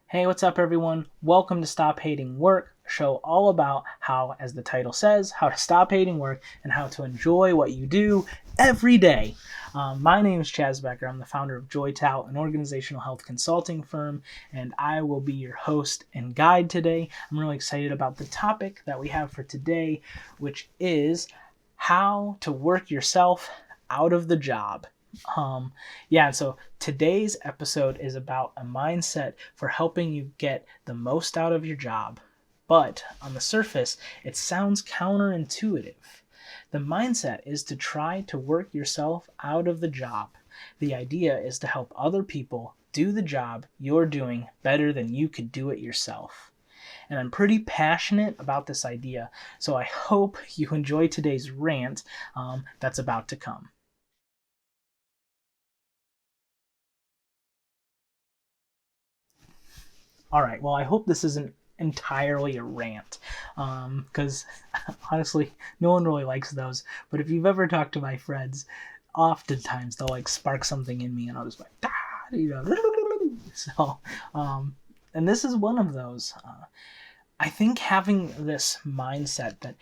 Hey, what's up, everyone? Welcome to Stop Hating Work, a show all about how, as the title says, how to stop hating work and how to enjoy what you do every day. My name is Chaz Becker. I'm the founder of JoyTal, an organizational health consulting firm, and I will be your host and guide today. I'm really excited about the topic that we have for today, which is how to work yourself out of the job. So today's episode is about a mindset for helping you get the most out of your job. But on the surface, it sounds counterintuitive. The mindset is to try to work yourself out of the job. The idea is to help other people do the job you're doing better than you could do it yourself. And I'm pretty passionate about this idea, so I hope you enjoy today's rant that's about to come. All right, well, I hope this isn't entirely a rant, because honestly, no one really likes those. But if you've ever talked to my friends, oftentimes they'll like spark something in me, and I'll just like, ah, you know. So, and this is one of those. I think having this mindset that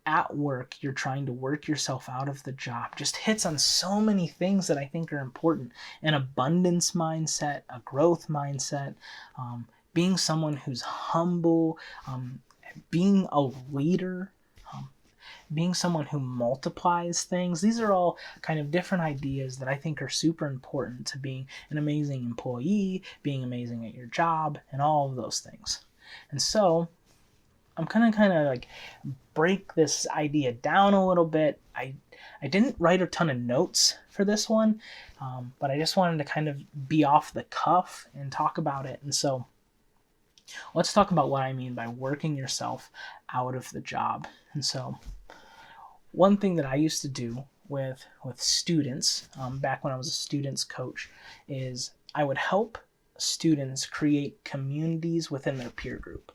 at work you're trying to work yourself out of the job just hits on so many things that I think are important: an abundance mindset, a growth mindset, being someone who's humble, being a leader, um, being someone who multiplies things. These are all kind of different ideas that I think are super important to being an amazing employee, being amazing at your job, and all of those things. And so I'm kind of like break this idea down a little bit. I didn't write a ton of notes for this one, but I just wanted to kind of be off the cuff and talk about it. And so let's talk about what I mean by working yourself out of the job. And so one thing that I used to do with students, back when I was a students coach, is I would help students create communities within their peer group.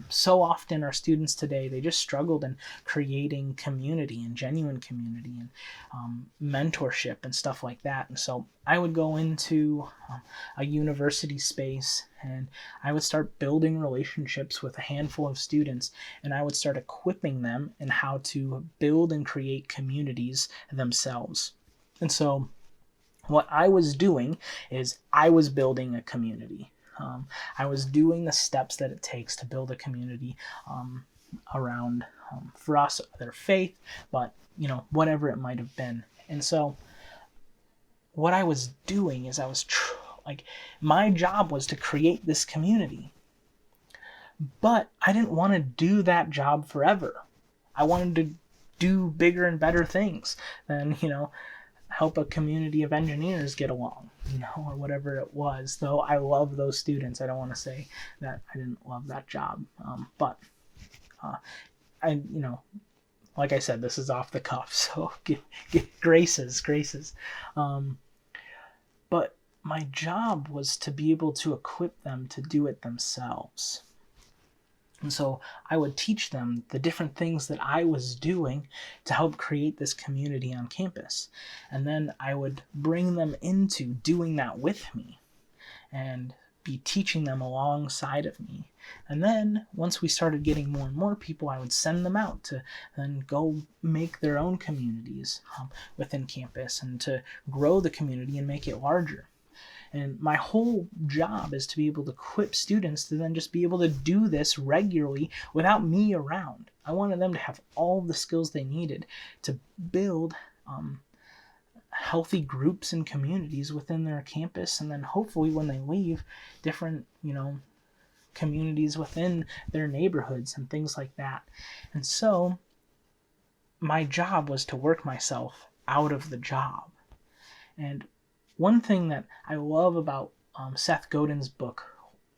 So often our students today, they just struggled in creating community and genuine community and mentorship and stuff like that. And so I would go into a university space and I would start building relationships with a handful of students, and I would start equipping them in how to build and create communities themselves. And so what I was doing is I was building a community. I was doing the steps that it takes to build a community around, for us, their faith, but whatever it might have been. And so what I was doing is like, my job was to create this community, but I didn't want to do that job forever. I wanted to do bigger and better things than help a community of engineers get along, or whatever it was. Though I love those students, I don't want to say that I didn't love that job. But I, like I said, this is off the cuff, so get graces. But my job was to be able to equip them to do it themselves. And so I would teach them the different things that I was doing to help create this community on campus. And then I would bring them into doing that with me and be teaching them alongside of me. And then once we started getting more and more people, I would send them out to then go make their own communities within campus and to grow the community and make it larger. And my whole job is to be able to equip students to then just be able to do this regularly without me around. I wanted them to have all the skills they needed to build healthy groups and communities within their campus, and then hopefully when they leave, different communities within their neighborhoods and things like that. And so my job was to work myself out of the job. And one thing that I love about Seth Godin's book,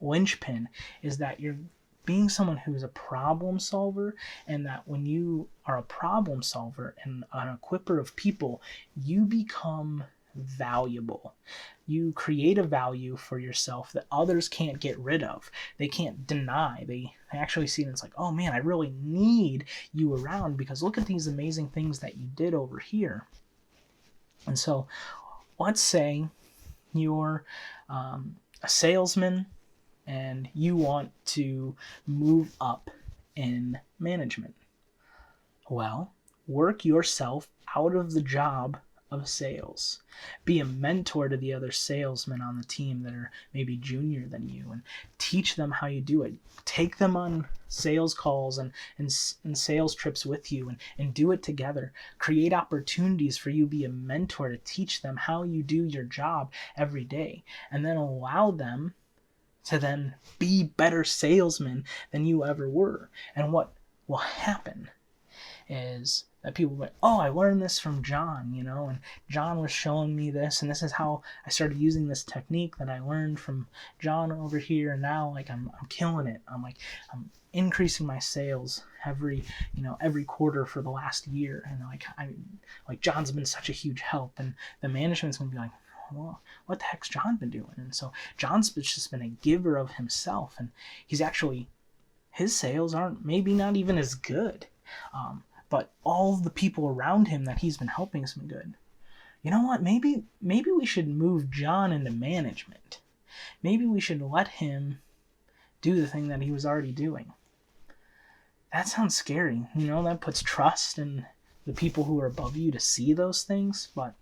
Linchpin, is that you're being someone who's a problem solver, and that when you are a problem solver and an equipper of people, you become valuable. You create a value for yourself that others can't get rid of. They can't deny. They actually see it and it's like, oh man, I really need you around because look at these amazing things that you did over here. And so let's say you're a salesman and you want to move up in management. Well, work yourself out of the job of sales. Be a mentor to the other salesmen on the team that are maybe junior than you, and teach them how you do it. Take them on sales calls and sales trips with you, and do it together. Create opportunities for you to be a mentor to teach them how you do your job every day, and then allow them to then be better salesmen than you ever were. And what will happen is that people went, oh, I learned this from John, and John was showing me this, and this is how I started using this technique that I learned from John over here, and now I'm killing it. I'm increasing my sales every quarter for the last year, and John's been such a huge help, and the management's gonna be like, well, what the heck's John been doing? And so John's just been a giver of himself, and his sales aren't maybe not even as good. But all the people around him that he's been helping has been good. You know what? Maybe we should move John into management. Maybe we should let him do the thing that he was already doing. That sounds scary. That puts trust in the people who are above you to see those things. But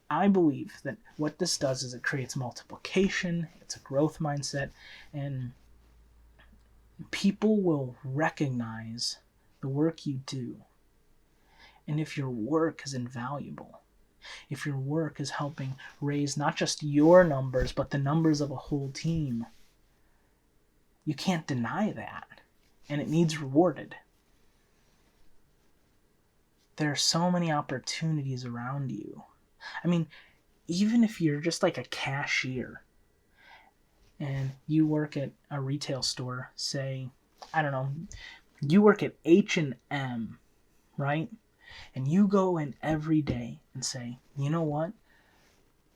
I believe that what this does is it creates multiplication. It's a growth mindset. And people will recognize the work you do. And if your work is invaluable, if your work is helping raise not just your numbers, but the numbers of a whole team, you can't deny that. And it needs rewarded. There are so many opportunities around you. Even if you're just like a cashier and you work at a retail store, say, I don't know, you work at H&M, right? And you go in every day and say, you know what?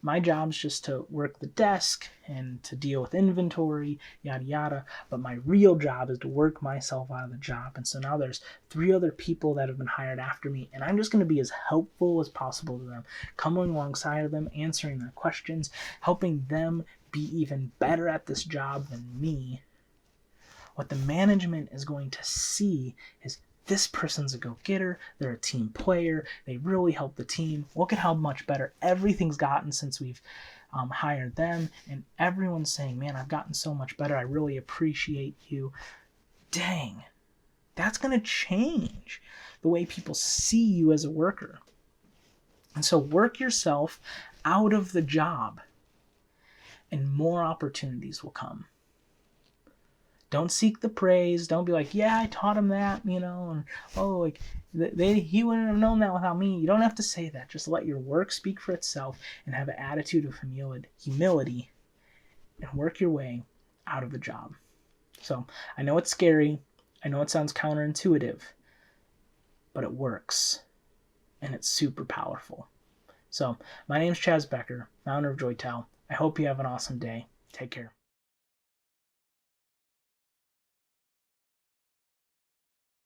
My job's just to work the desk and to deal with inventory, yada yada, but my real job is to work myself out of the job. And so now there's 3 other people that have been hired after me, and I'm just going to be as helpful as possible to them, coming alongside of them, answering their questions, helping them be even better at this job than me. What the management is going to see is this person's a go-getter, they're a team player, they really help the team. Look at how much better everything's gotten since we've hired them, and everyone's saying, man, I've gotten so much better, I really appreciate you. Dang, that's going to change the way people see you as a worker. And so work yourself out of the job, and more opportunities will come. Don't seek the praise. Don't be like, yeah, I taught him that, and he wouldn't have known that without me. You don't have to say that. Just let your work speak for itself and have an attitude of humility and work your way out of a job. So I know it's scary. I know it sounds counterintuitive, but it works, and it's super powerful. So my name is Chaz Becker, founder of Joytel. I hope you have an awesome day. Take care.